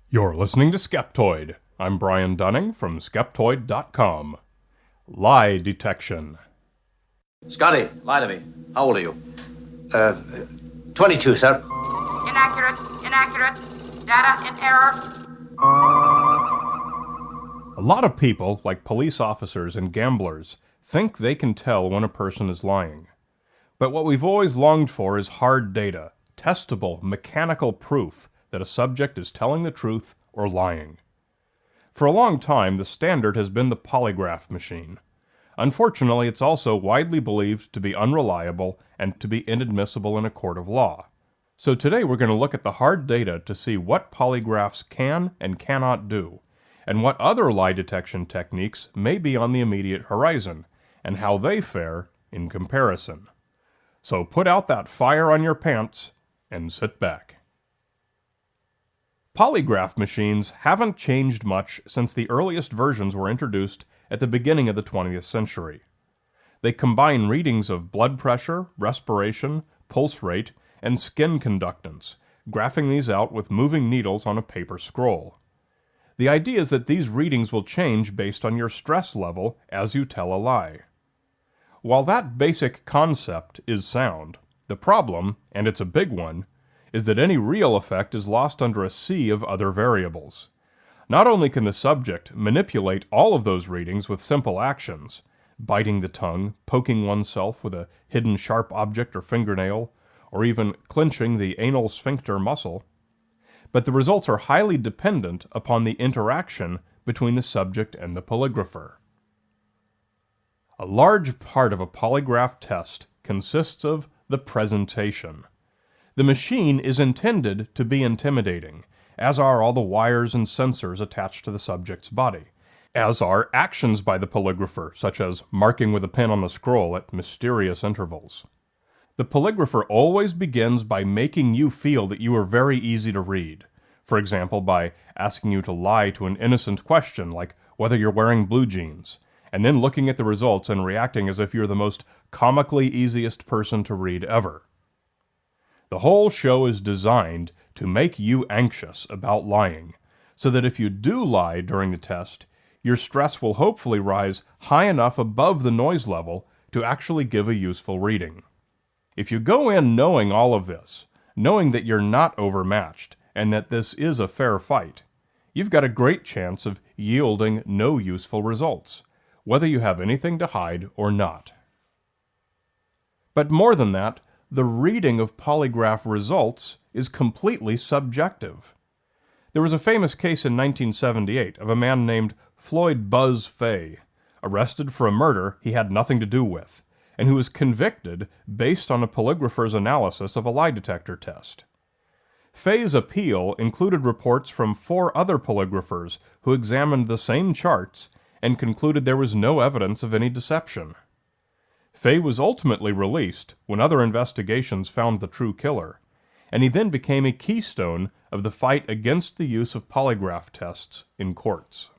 You're listening to Skeptoid. I'm Brian Dunning from Skeptoid.com. Lie detection. Scotty, lie to me. How old are you? 22, sir. Inaccurate. Data in error. A lot of people, like police officers and gamblers, think they can tell when a person is lying. But what we've always longed for is hard data, testable, mechanical proof that a subject is telling the truth or lying. For a long time, the standard has been the polygraph machine. Unfortunately, it's also widely believed to be unreliable and to be inadmissible in a court of law. So today we're going to look at the hard data to see what polygraphs can and cannot do, and what other lie detection techniques may be on the immediate horizon, and how they fare in comparison. So put out that fire on your pants and sit back. Polygraph machines haven't changed much since the earliest versions were introduced at the beginning of the 20th century. They combine readings of blood pressure, respiration, pulse rate, and skin conductance, graphing these out with moving needles on a paper scroll. The idea is that these readings will change based on your stress level as you tell a lie. While that basic concept is sound, the problem, and it's a big one, is that any real effect is lost under a sea of other variables. Not only can the subject manipulate all of those readings with simple actions, biting the tongue, poking oneself with a hidden sharp object or fingernail, or even clenching the anal sphincter muscle, but the results are highly dependent upon the interaction between the subject and the polygrapher. A large part of a polygraph test consists of the presentation. The machine is intended to be intimidating, as are all the wires and sensors attached to the subject's body, as are actions by the polygrapher, such as marking with a pen on the scroll at mysterious intervals. The polygrapher always begins by making you feel that you are very easy to read, for example, by asking you to lie to an innocent question like whether you're wearing blue jeans, and then looking at the results and reacting as if you're the most comically easiest person to read ever. The whole show is designed to make you anxious about lying, so that if you do lie during the test, your stress will hopefully rise high enough above the noise level to actually give a useful reading. If you go in knowing all of this, knowing that you're not overmatched, and that this is a fair fight, you've got a great chance of yielding no useful results, whether you have anything to hide or not. But more than that, the reading of polygraph results is completely subjective. There was a famous case in 1978 of a man named Floyd Buzz Fay, arrested for a murder he had nothing to do with, and who was convicted based on a polygrapher's analysis of a lie detector test. Fay's appeal included reports from 4 other polygraphers who examined the same charts and concluded there was no evidence of any deception. Fay was ultimately released when other investigations found the true killer, and he then became a keystone of the fight against the use of polygraph tests in courts.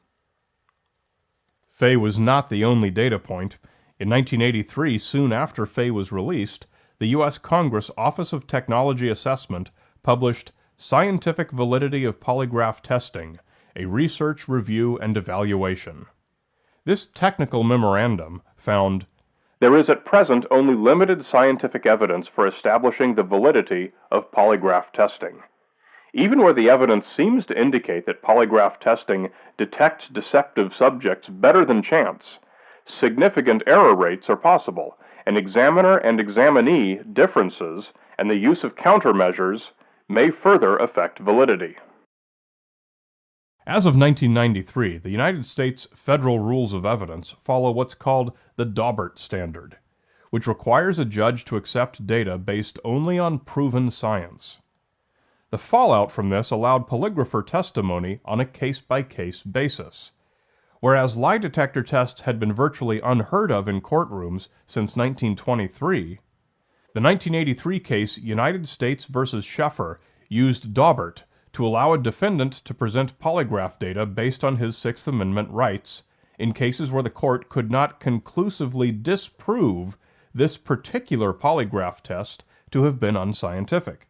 Fay was not the only data point. In 1983, soon after Fay was released, the U.S. Congress Office of Technology Assessment published Scientific Validity of Polygraph Testing, a Research, Review, and Evaluation. This technical memorandum found, "There is at present only limited scientific evidence for establishing the validity of polygraph testing. Even where the evidence seems to indicate that polygraph testing detects deceptive subjects better than chance, significant error rates are possible, and examiner and examinee differences and the use of countermeasures may further affect validity." As of 1993, the United States Federal Rules of Evidence follow what's called the Daubert standard, which requires a judge to accept data based only on proven science. The fallout from this allowed polygrapher testimony on a case-by-case basis. Whereas lie detector tests had been virtually unheard of in courtrooms since 1923, the 1983 case United States v. Sheffer used Daubert to allow a defendant to present polygraph data based on his Sixth Amendment rights in cases where the court could not conclusively disprove this particular polygraph test to have been unscientific.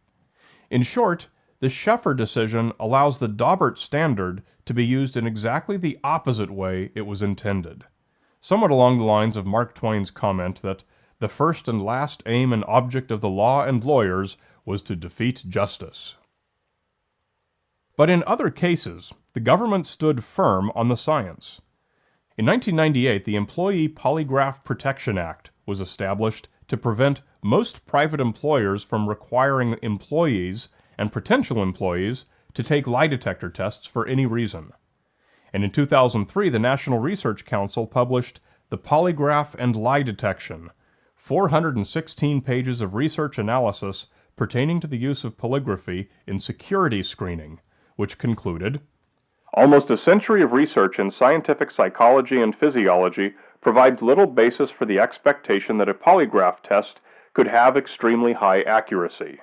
In short, The Sheffer decision allows the Daubert standard to be used in exactly the opposite way it was intended, somewhat along the lines of Mark Twain's comment that the first and last aim and object of the law and lawyers was to defeat justice. But in other cases, the government stood firm on the science. In 1998, the Employee Polygraph Protection Act was established to prevent most private employers from requiring employees and potential employees to take lie detector tests for any reason. And in 2003, the National Research Council published The Polygraph and Lie Detection, 416 pages of research analysis pertaining to the use of polygraphy in security screening, which concluded, "Almost a century of research in scientific psychology and physiology provides little basis for the expectation that a polygraph test could have extremely high accuracy.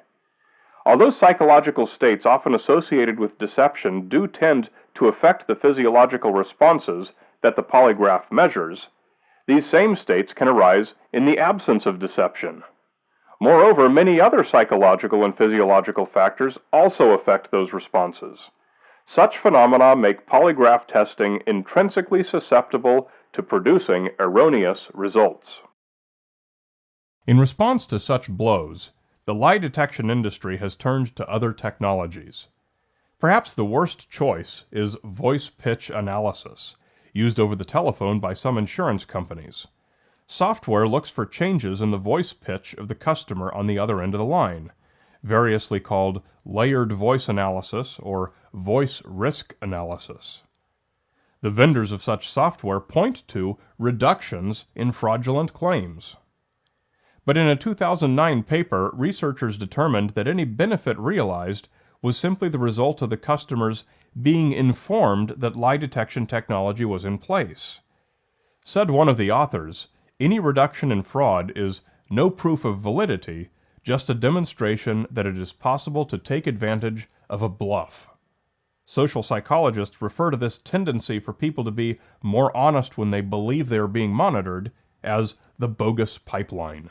Although psychological states often associated with deception do tend to affect the physiological responses that the polygraph measures, these same states can arise in the absence of deception. Moreover, many other psychological and physiological factors also affect those responses. Such phenomena make polygraph testing intrinsically susceptible to producing erroneous results." In response to such blows, the lie detection industry has turned to other technologies. Perhaps the worst choice is voice pitch analysis, used over the telephone by some insurance companies. Software looks for changes in the voice pitch of the customer on the other end of the line, variously called layered voice analysis or voice risk analysis. The vendors of such software point to reductions in fraudulent claims. But in a 2009 paper, researchers determined that any benefit realized was simply the result of the customers being informed that lie detection technology was in place. Said one of the authors, "Any reduction in fraud is no proof of validity, just a demonstration that it is possible to take advantage of a bluff." Social psychologists refer to this tendency for people to be more honest when they believe they are being monitored as the bogus pipeline.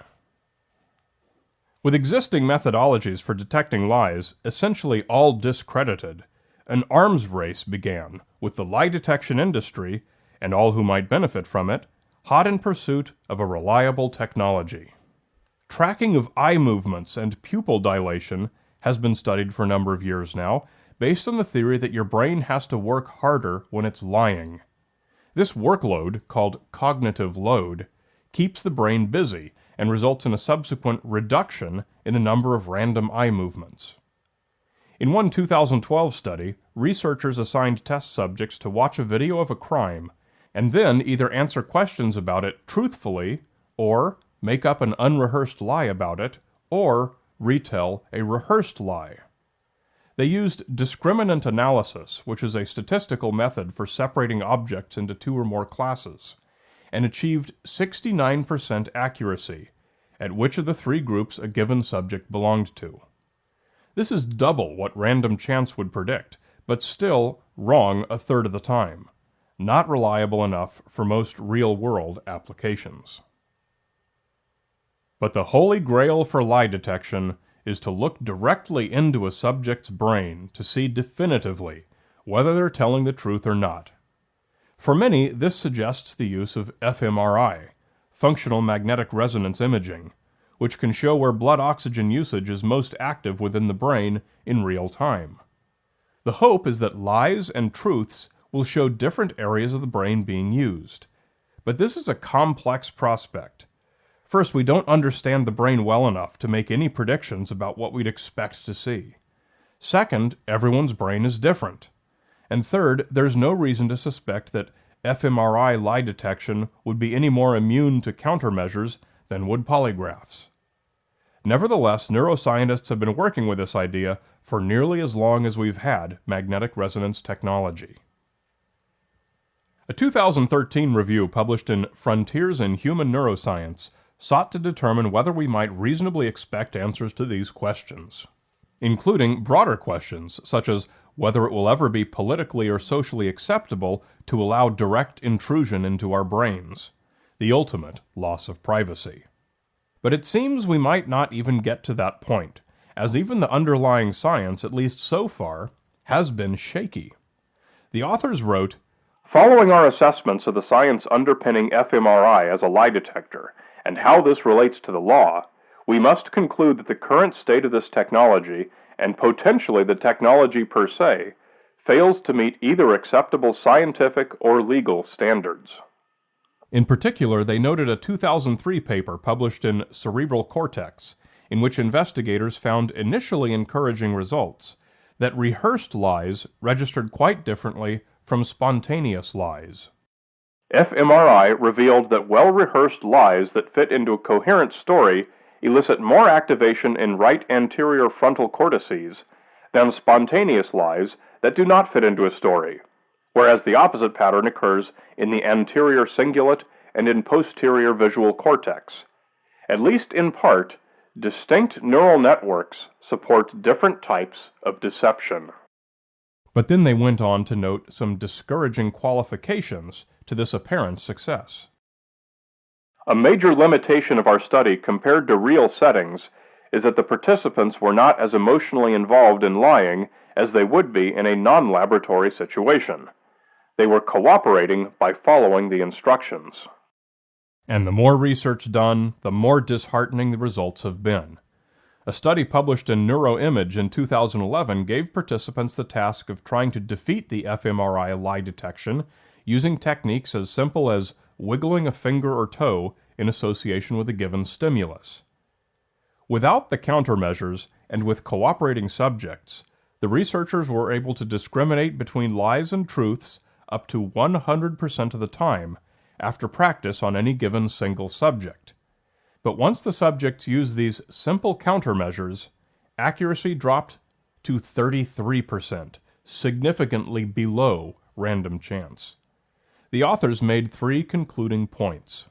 With existing methodologies for detecting lies essentially all discredited, an arms race began with the lie detection industry, and all who might benefit from it, hot in pursuit of a reliable technology. Tracking of eye movements and pupil dilation has been studied for a number of years now, based on the theory that your brain has to work harder when it's lying. This workload, called cognitive load, keeps the brain busy and results in a subsequent reduction in the number of random eye movements. In one 2012 study, researchers assigned test subjects to watch a video of a crime and then either answer questions about it truthfully, or make up an unrehearsed lie about it, or retell a rehearsed lie. They used discriminant analysis, which is a statistical method for separating objects into two or more classes, and achieved 69% accuracy at which of the three groups a given subject belonged to. This is double what random chance would predict, but still wrong a third of the time. Not reliable enough for most real-world applications. But the holy grail for lie detection is to look directly into a subject's brain to see definitively whether they're telling the truth or not. For many, this suggests the use of fMRI, functional magnetic resonance imaging, which can show where blood oxygen usage is most active within the brain in real time. The hope is that lies and truths will show different areas of the brain being used. But this is a complex prospect. First, we don't understand the brain well enough to make any predictions about what we'd expect to see. Second, everyone's brain is different. And third, there's no reason to suspect that fMRI lie detection would be any more immune to countermeasures than would polygraphs. Nevertheless, neuroscientists have been working with this idea for nearly as long as we've had magnetic resonance technology. A 2013 review published in Frontiers in Human Neuroscience sought to determine whether we might reasonably expect answers to these questions, including broader questions such as whether it will ever be politically or socially acceptable to allow direct intrusion into our brains, the ultimate loss of privacy. But it seems we might not even get to that point, as even the underlying science, at least so far, has been shaky. The authors wrote, "Following our assessments of the science underpinning fMRI as a lie detector, and how this relates to the law, we must conclude that the current state of this technology, and potentially the technology per se, fails to meet either acceptable scientific or legal standards." In particular, they noted a 2003 paper published in Cerebral Cortex, in which investigators found initially encouraging results, that rehearsed lies registered quite differently from spontaneous lies. fMRI revealed that well-rehearsed lies that fit into a coherent story elicit more activation in right anterior frontal cortices than spontaneous lies that do not fit into a story, whereas the opposite pattern occurs in the anterior cingulate and in posterior visual cortex. At least in part, distinct neural networks support different types of deception. But then they went on to note some discouraging qualifications to this apparent success. A major limitation of our study compared to real settings is that the participants were not as emotionally involved in lying as they would be in a non-laboratory situation. They were cooperating by following the instructions. And the more research done, the more disheartening the results have been. A study published in Neuroimage in 2011 gave participants the task of trying to defeat the fMRI lie detection using techniques as simple as wiggling a finger or toe in association with a given stimulus. Without the countermeasures and with cooperating subjects, the researchers were able to discriminate between lies and truths up to 100% of the time after practice on any given single subject. But once the subjects used these simple countermeasures, accuracy dropped to 33%, significantly below random chance. The authors made 3 concluding points.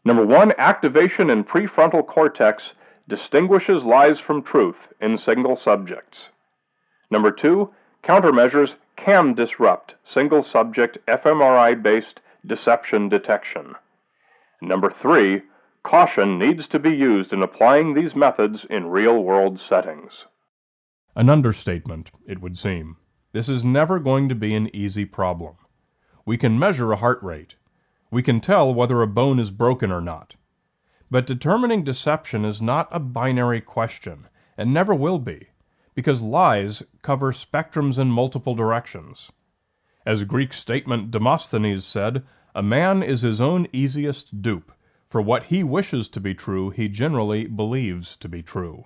Number 1, activation in prefrontal cortex distinguishes lies from truth in single subjects. Number 2, countermeasures can disrupt single subject fMRI-based deception detection. Number 3, caution needs to be used in applying these methods in real-world settings. An understatement, it would seem. This is never going to be an easy problem. We can measure a heart rate. We can tell whether a bone is broken or not. But determining deception is not a binary question, and never will be, because lies cover spectrums in multiple directions. As Greek statement Demosthenes said, a man is his own easiest dupe, for what he wishes to be true he generally believes to be true.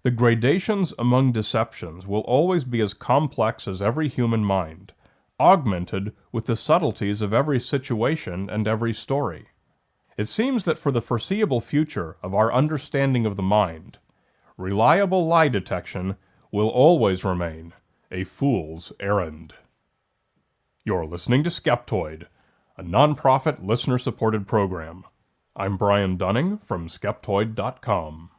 The gradations among deceptions will always be as complex as every human mind, augmented with the subtleties of every situation and every story. It seems that for the foreseeable future of our understanding of the mind, reliable lie detection will always remain a fool's errand. You're listening to Skeptoid, a non-profit listener-supported program. I'm Brian Dunning from Skeptoid.com.